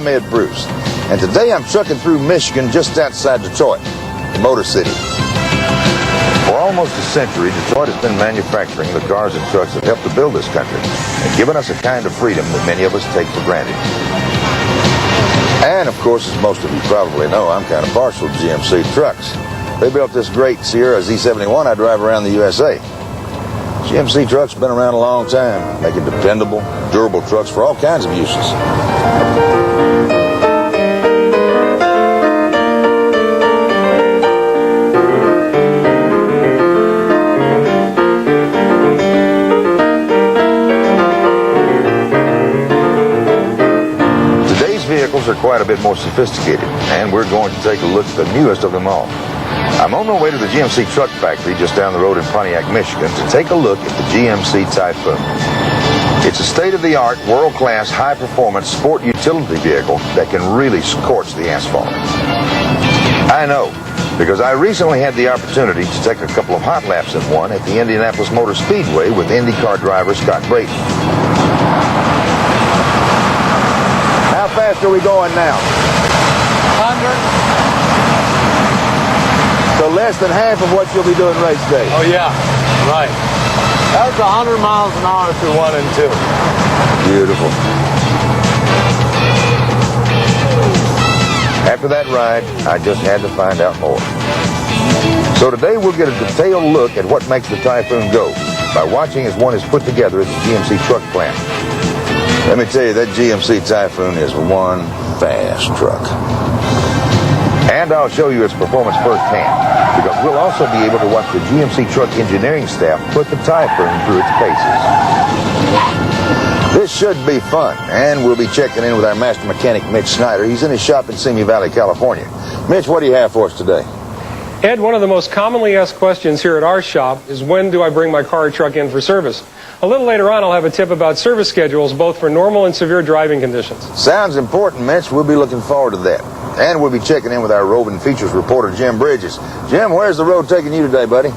I'm Ed Bruce, and today I'm trucking through Michigan just outside Detroit, the Motor City. For almost a century, Detroit has been manufacturing the cars and trucks that helped to build this country and given us a kind of freedom that many of us take for granted. And of course, as most of you probably know, I'm kind of partial to GMC trucks. They built this great Sierra Z71 I drive around the USA. GMC trucks have been around a long time, making dependable, durable trucks for all kinds of uses. Today's vehicles are quite a bit more sophisticated, and we're going to take a look at the newest of them all. I'm on my way to the GMC truck factory just down the road in Pontiac, Michigan to take a look at the GMC Typhoon. It's a state-of-the-art, world-class, high-performance sport utility vehicle that can really scorch the asphalt. I know, because I recently had the opportunity to take a couple of hot laps in one at the Indianapolis Motor Speedway with IndyCar driver Scott Brady. How fast are we going now? 100. So less than half of what you'll be doing race day. Oh yeah, right. That's 100 miles an hour through 1 and 2. Beautiful. After that ride, I just had to find out more. So today we'll get a detailed look at what makes the Typhoon go by watching as one is put together at the GMC truck plant. Let me tell you, that GMC Typhoon is one fast truck. And I'll show you its performance firsthand, because we'll also be able to watch the GMC truck engineering staff put the Typhoon through its paces. This should be fun, and we'll be checking in with our master mechanic, Mitch Snyder. He's in his shop in Simi Valley, California. Mitch, what do you have for us today? Ed, one of the most commonly asked questions here at our shop is when do I bring my car or truck in for service? A little later on, I'll have a tip about service schedules, both for normal and severe driving conditions. Sounds important, Mitch. We'll be looking forward to that. And we'll be checking in with our roving features reporter, Jim Bridges. Jim, where's the road taking you today, buddy?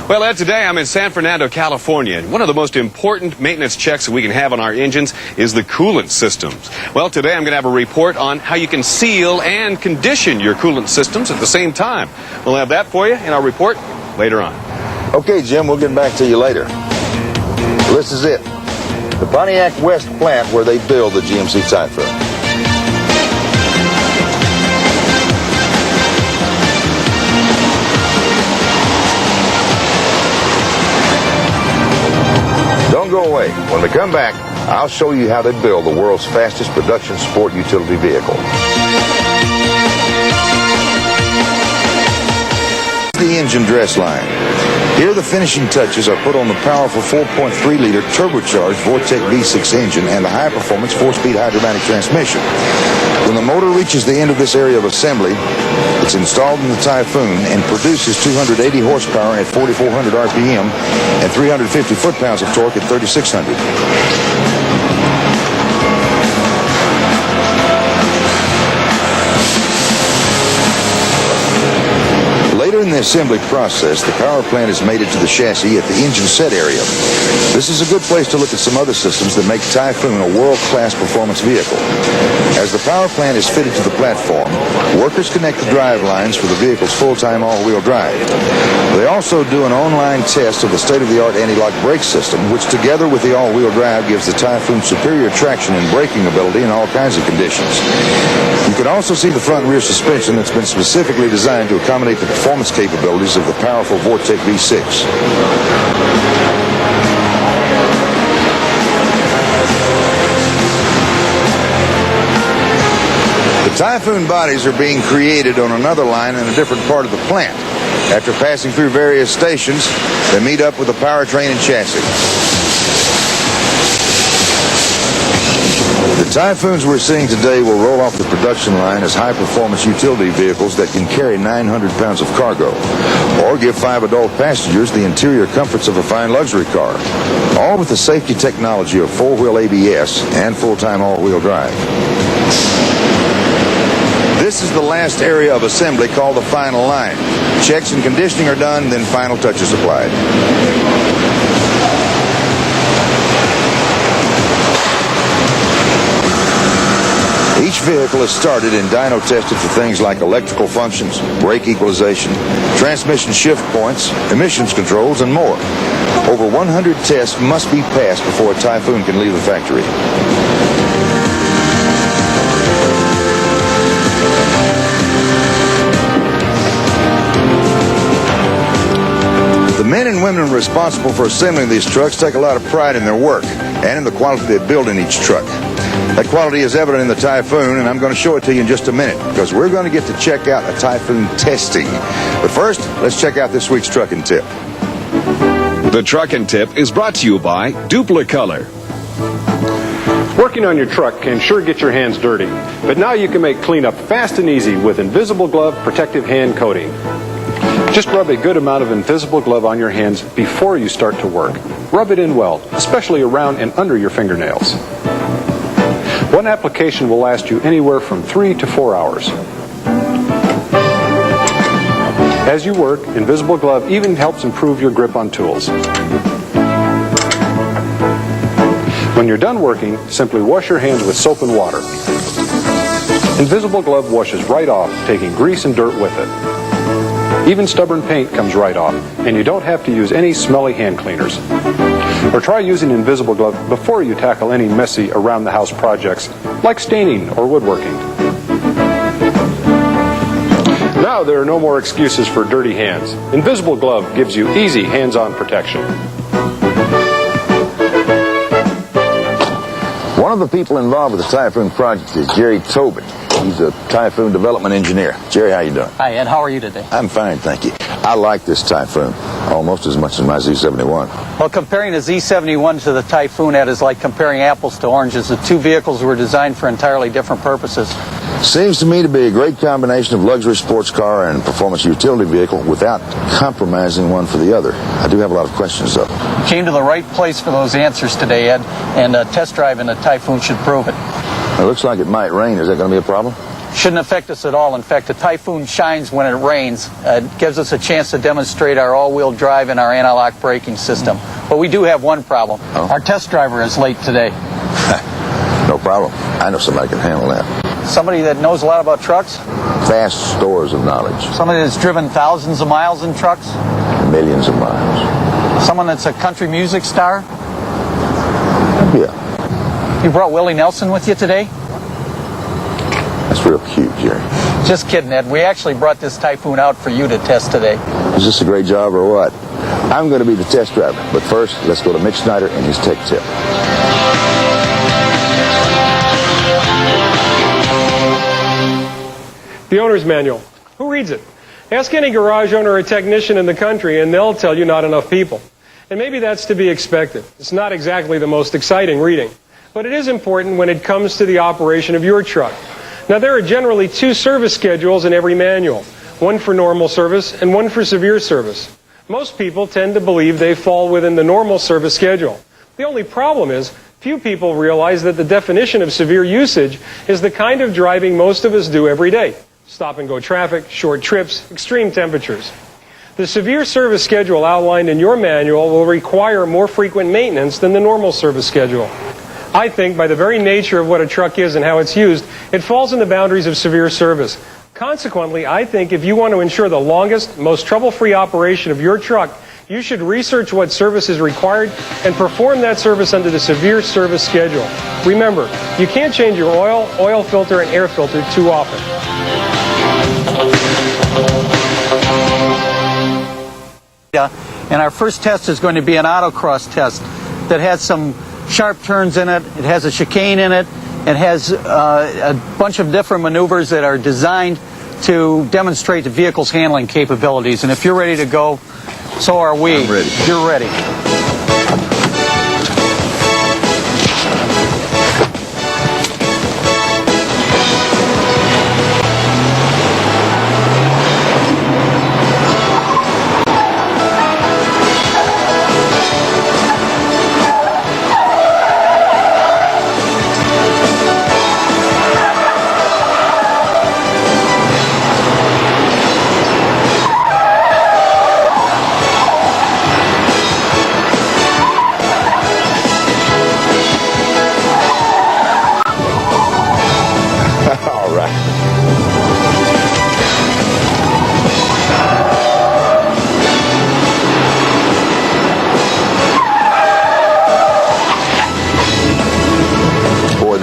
Well, Ed, today I'm in San Fernando, California. One of the most important maintenance checks that we can have on our engines is the coolant systems. Well, today I'm going to have a report on how you can seal and condition your coolant systems at the same time. We'll have that for you in our report later on. Okay, Jim, we'll get back to you later. Well, this is it. The Pontiac West plant where they build the GMC Typhoon. Don't go away. When we come back, I'll show you how they build the world's fastest production sport utility vehicle. The engine dress line. Here the finishing touches are put on the powerful 4.3-liter turbocharged Vortec V6 engine and the high-performance 4-speed hydromatic transmission. When the motor reaches the end of this area of assembly, it's installed in the Typhoon and produces 280 horsepower at 4,400 RPM and 350 foot-pounds of torque at 3,600. Later in the assembly process, the power plant is mated to the chassis at the engine set area. This is a good place to look at some other systems that make Typhoon a world-class performance vehicle. As the power plant is fitted to the platform, workers connect the drive lines for the vehicle's full-time all-wheel drive. They also do an online test of the state-of-the-art anti-lock brake system, which together with the all-wheel drive gives the Typhoon superior traction and braking ability in all kinds of conditions. You can also see the front and rear suspension that's been specifically designed to accommodate the performance capabilities of the powerful Vortec V6. The Typhoon bodies are being created on another line in a different part of the plant. After passing through various stations, they meet up with the powertrain and chassis. The Typhoons we're seeing today will roll off the production line as high-performance utility vehicles that can carry 900 pounds of cargo, or give 5 adult passengers the interior comforts of a fine luxury car, all with the safety technology of 4-wheel ABS and full-time all-wheel drive. This is the last area of assembly called the final line. Checks and conditioning are done, then final touches applied. Each vehicle is started and dyno tested for things like electrical functions, brake equalization, transmission shift points, emissions controls, and more. Over 100 tests must be passed before a Typhoon can leave the factory. The men and women responsible for assembling these trucks take a lot of pride in their work and in the quality they build in each truck. That quality is evident in the Typhoon, and I'm going to show it to you in just a minute because we're going to get to check out a Typhoon testing. But first, let's check out this week's Truckin' Tip. The Truckin' Tip is brought to you by Duplicolor. Working on your truck can sure get your hands dirty, but now you can make cleanup fast and easy with Invisible Glove Protective Hand Coating. Just rub a good amount of Invisible Glove on your hands before you start to work. Rub it in well, especially around and under your fingernails. One application will last you anywhere from 3 to 4 hours. As you work, Invisible Glove even helps improve your grip on tools. When you're done working, simply wash your hands with soap and water. Invisible Glove washes right off, taking grease and dirt with it. Even stubborn paint comes right off, and you don't have to use any smelly hand cleaners. Or try using Invisible Glove before you tackle any messy around-the-house projects, like staining or woodworking. Now there are no more excuses for dirty hands. Invisible Glove gives you easy hands-on protection. One of the people involved with the Typhoon project is Jerry Tobin. He's a Typhoon development engineer. Jerry, how you doing? Hi, Ed. How are you today? I'm fine, thank you. I like this Typhoon almost as much as my Z71. Well, comparing the Z71 to the Typhoon, Ed, is like comparing apples to oranges. The two vehicles were designed for entirely different purposes. Seems to me to be a great combination of luxury sports car and performance utility vehicle without compromising one for the other. I do have a lot of questions, though. Came to the right place for those answers today, Ed, and a test drive in the Typhoon should prove it. It looks like it might rain. Is that going to be a problem? Shouldn't affect us at all. In fact, the Typhoon shines when it rains. It gives us a chance to demonstrate our all-wheel drive and our anti-lock braking system. But we do have one problem. Oh? Our test driver is late today. No problem. I know somebody can handle that. Somebody that knows a lot about trucks? Vast stores of knowledge. Somebody that's driven thousands of miles in trucks? Millions of miles. Someone that's a country music star? Yeah. You brought Willie Nelson with you today? That's real cute, Jerry. Just kidding, Ed. We actually brought this Typhoon out for you to test today. Is this a great job or what? I'm going to be the test driver. But first, let's go to Mitch Snyder and his tech tip. The owner's manual. Who reads it? Ask any garage owner or technician in the country and they'll tell you not enough people. And maybe that's to be expected. It's not exactly the most exciting reading. But it is important when it comes to the operation of your truck. Now there are generally two service schedules in every manual. One for normal service and one for severe service. Most people tend to believe they fall within the normal service schedule. The only problem is few people realize that the definition of severe usage is the kind of driving most of us do every day. Stop-and-go traffic, short trips, extreme temperatures. The severe service schedule outlined in your manual will require more frequent maintenance than the normal service schedule. I think by the very nature of what a truck is and how it's used, it falls in the boundaries of severe service. Consequently, I think if you want to ensure the longest, most trouble-free operation of your truck, you should research what service is required and perform that service under the severe service schedule. Remember, you can't change your oil filter, and air filter too often. And our first test is going to be an autocross test that has some sharp turns in it. It has a chicane in it. It has a bunch of different maneuvers that are designed to demonstrate the vehicle's handling capabilities. And if you're ready to go, so are we. I'm ready. You're ready.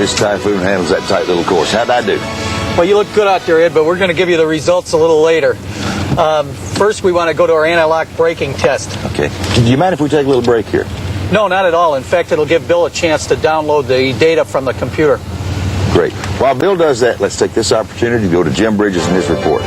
this Typhoon handles that tight little course. How'd I do? Well, you look good out there, Ed, but we're going to give you the results a little later. First, we want to go to our anti-lock braking test. Okay. Do you mind if we take a little break here? No, not at all. In fact, it'll give Bill a chance to download the data from the computer. Great. While Bill does that, let's take this opportunity to go to Jim Bridges and his report.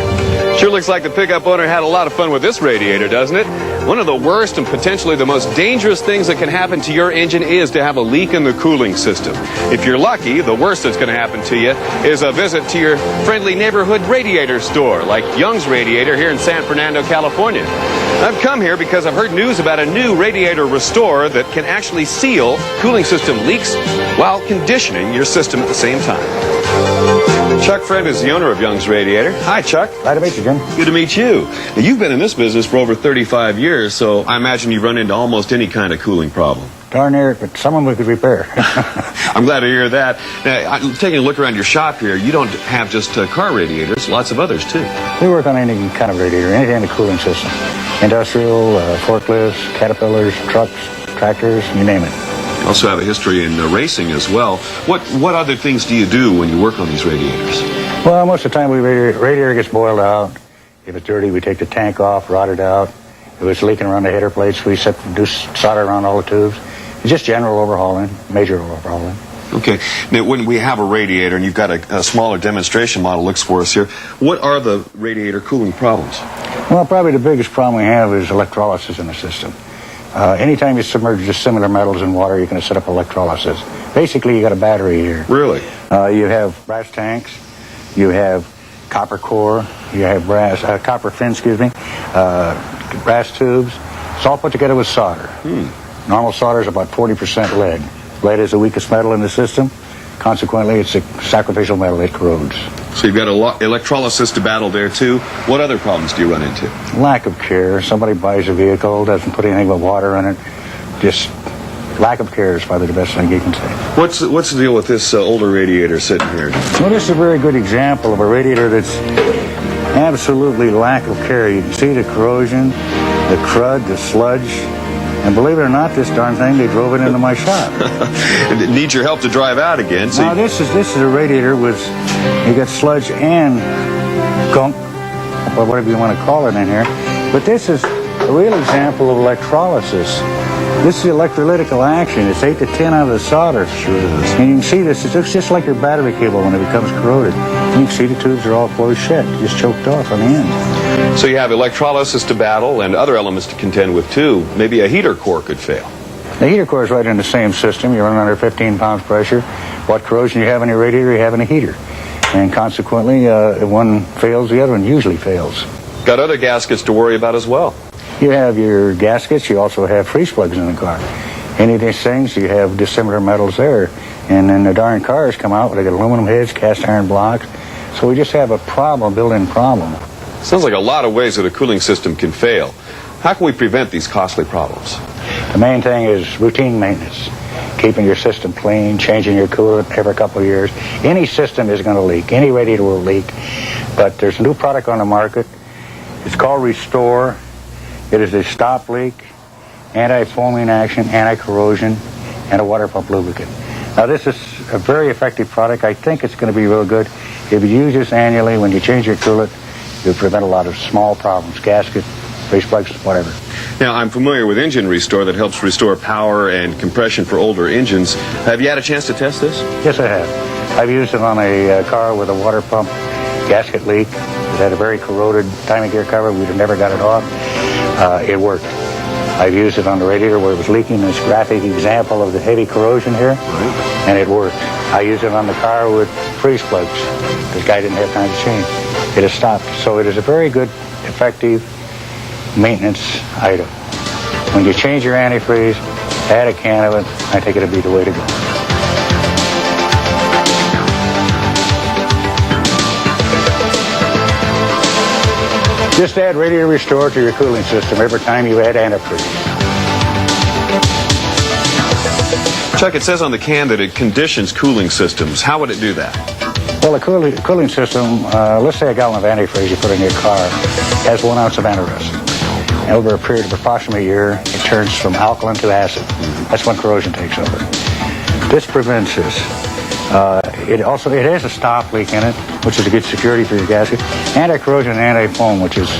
Sure looks like the pickup owner had a lot of fun with this radiator, doesn't it? One of the worst and potentially the most dangerous things that can happen to your engine is to have a leak in the cooling system. If you're lucky, the worst that's going to happen to you is a visit to your friendly neighborhood radiator store, like Young's Radiator here in San Fernando, California. I've come here because I've heard news about a new radiator restorer that can actually seal cooling system leaks while conditioning your system at the same time. Chuck Friend is the owner of Young's Radiator. Hi, Chuck. Glad to meet you, Jim. Good to meet you. Now, you've been in this business for over 35 years, so I imagine you've run into almost any kind of cooling problem. Darn near it, but someone we could repair. I'm glad to hear that. Now, taking a look around your shop here, you don't have just car radiators, lots of others, too. We work on any kind of radiator, any kind of cooling system. Industrial, forklifts, caterpillars, trucks, tractors, you name it. You also have a history in racing as well. What other things do you do when you work on these radiators? Well, most of the time, radiator gets boiled out. If it's dirty, we take the tank off, rot it out. If it's leaking around the header plates, we do solder around all the tubes. It's just general overhauling, major overhauling. Okay. Now, when we have a radiator, and you've got a smaller demonstration model looks for us here, what are the radiator cooling problems? Well, probably the biggest problem we have is electrolysis in the system. Anytime you submerge dissimilar metals in water, you're going to set up electrolysis. Basically, you got a battery here. Really? You have brass tanks, you have copper core, you have copper fin, brass tubes. It's all put together with solder. Normal solder is about 40% lead. Lead is the weakest metal in the system. Consequently, it's a sacrificial metal. It corrodes. So you've got electrolysis to battle there, too. What other problems do you run into? Lack of care. Somebody buys a vehicle, doesn't put anything but water in it. Just lack of care is probably the best thing you can say. What's the deal with this older radiator sitting here? Well, this is a very good example of a radiator that's absolutely lack of care. You can see the corrosion, the crud, the sludge. And believe it or not, this darn thing, they drove it into my shop. It needs your help to drive out again. So now, this is a radiator with, you got sludge and gunk, or whatever you want to call it in here. But this is a real example of electrolysis. This is electrolytical action. It's 8 to 10 out of the solder. Sure is. And you can see this. It looks just like your battery cable when it becomes corroded. And you can see the tubes are all closed shut, just choked off on the end. So you have electrolysis to battle and other elements to contend with, too. Maybe a heater core could fail. The heater core is right in the same system. You run under 15 pounds pressure. What corrosion you have in your radiator, you have in a heater. And consequently, if one fails, the other one usually fails. Got other gaskets to worry about as well. You have your gaskets. You also have freeze plugs in the car. Any of these things, you have dissimilar metals there. And then the darn cars come out, they got aluminum heads, cast iron blocks. So we just have a problem, built-in problem. Sounds like a lot of ways that a cooling system can fail. How can we prevent these costly problems? The main thing is routine maintenance. Keeping your system clean, changing your coolant every couple of years. Any system is going to leak. Any radiator will leak. But there's a new product on the market. It's called Restore. It is a stop leak, anti-foaming action, anti-corrosion, and a water pump lubricant. Now, this is a very effective product. I think it's going to be real good. If you use this annually, when you change your coolant, you'll prevent a lot of small problems, gaskets, freeze plugs, whatever. Now, I'm familiar with Engine Restore that helps restore power and compression for older engines. Have you had a chance to test this? Yes, I have. I've used it on a car with a water pump gasket leak. It had a very corroded timing gear cover. We'd have never got it off. It worked. I've used it on the radiator where it was leaking. This graphic example of the heavy corrosion here, and it worked. I used it on the car with freeze plugs. This guy didn't have time to change. It has stopped. So it is a very good, effective maintenance item. When you change your antifreeze, add a can of it. I think it'll be the way to go. Just add Radiator Restore to your cooling system every time you add antifreeze. Chuck, it says on the can that it conditions cooling systems. How would it do that? Well, a cooling system, let's say a gallon of antifreeze you put in your car, has 1 ounce of antirest. And over a period of approximately a year, it turns from alkaline to acid. That's when corrosion takes over. This prevents this. It has a stop leak in it, which is a good security for your gasket. Anti-corrosion and anti-foam, which is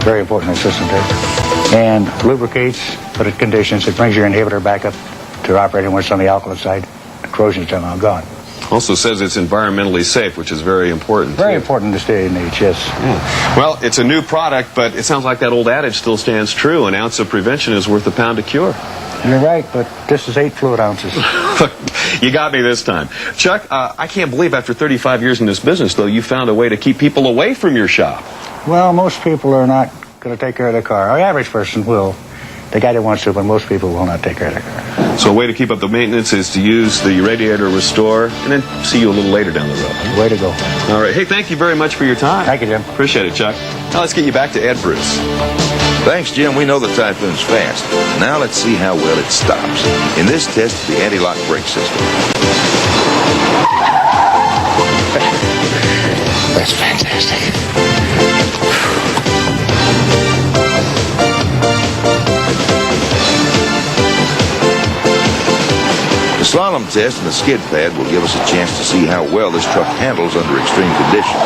very important in the system too. And lubricates, but it conditions. It brings your inhibitor back up to operating when it's on the alkaline side. The corrosion's somehow gone. Also says it's environmentally safe, which is very important. Very important this day and age, yes. Well, it's a new product, but it sounds like that old adage still stands true. An ounce of prevention is worth a pound of cure. You're right, but this is 8 fluid ounces. You got me this time. Chuck, I can't believe after 35 years in this business, though, you found a way to keep people away from your shop. Well, most people are not going to take care of their car. Our average person will. The guy that wants to, but most people will not take care of their car. So a way to keep up the maintenance is to use the radiator restore and then see you a little later down the road. Way to go. All right. Hey, thank you very much for your time. Thank you, Jim. Appreciate it, Chuck. Now let's get you back to Ed Bruce. Thanks, Jim. We know the Typhoon's fast. Now let's see how well it stops. In this test, the anti-lock brake system. That's fantastic. The slalom test and the skid pad will give us a chance to see how well this truck handles under extreme conditions.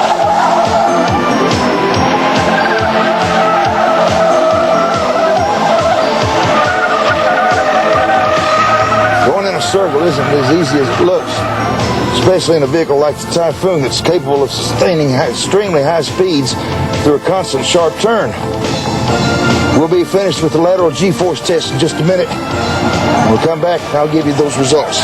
Going in a circle isn't as easy as it looks, especially in a vehicle like the Typhoon that's capable of sustaining extremely high speeds through a constant sharp turn. We'll be finished with the lateral G-force test in just a minute. When we come back, I'll give you those results.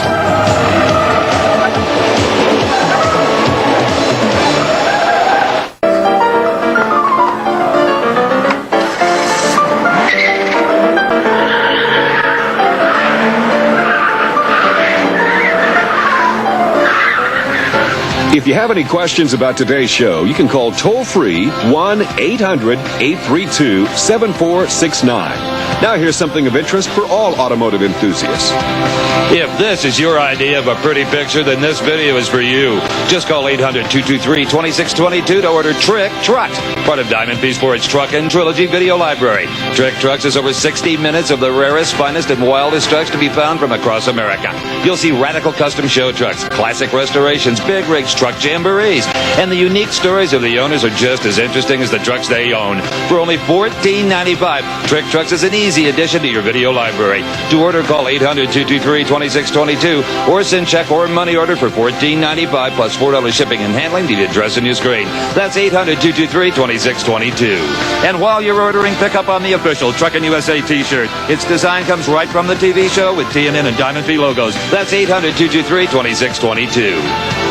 If you have any questions about today's show, you can call toll-free 1-800-832-7469. Now here's something of interest for all automotive enthusiasts. If this is your idea of a pretty picture, then this video is for you. Just call 800-223-2622 to order Trick Trucks, part of Diamond P Sports Truckin Trilogy Video Library. Trick Trucks is over 60 minutes of the rarest, finest, and wildest trucks to be found from across America. You'll see radical custom show trucks, classic restorations, big rigs, truck jamborees, and the unique stories of the owners are just as interesting as the trucks they own. For only $14.95, Trick Trucks is an easy addition to your video library. To order, call 800-223-2622 or send check or money order for $14.95 plus $4 shipping and handling to the address on your screen. That's 800-223-2622. And while you're ordering, pick up on the official Truckin USA t-shirt. Its design comes right from the TV show with TNN and Diamond P logos. That's 800-223-2622.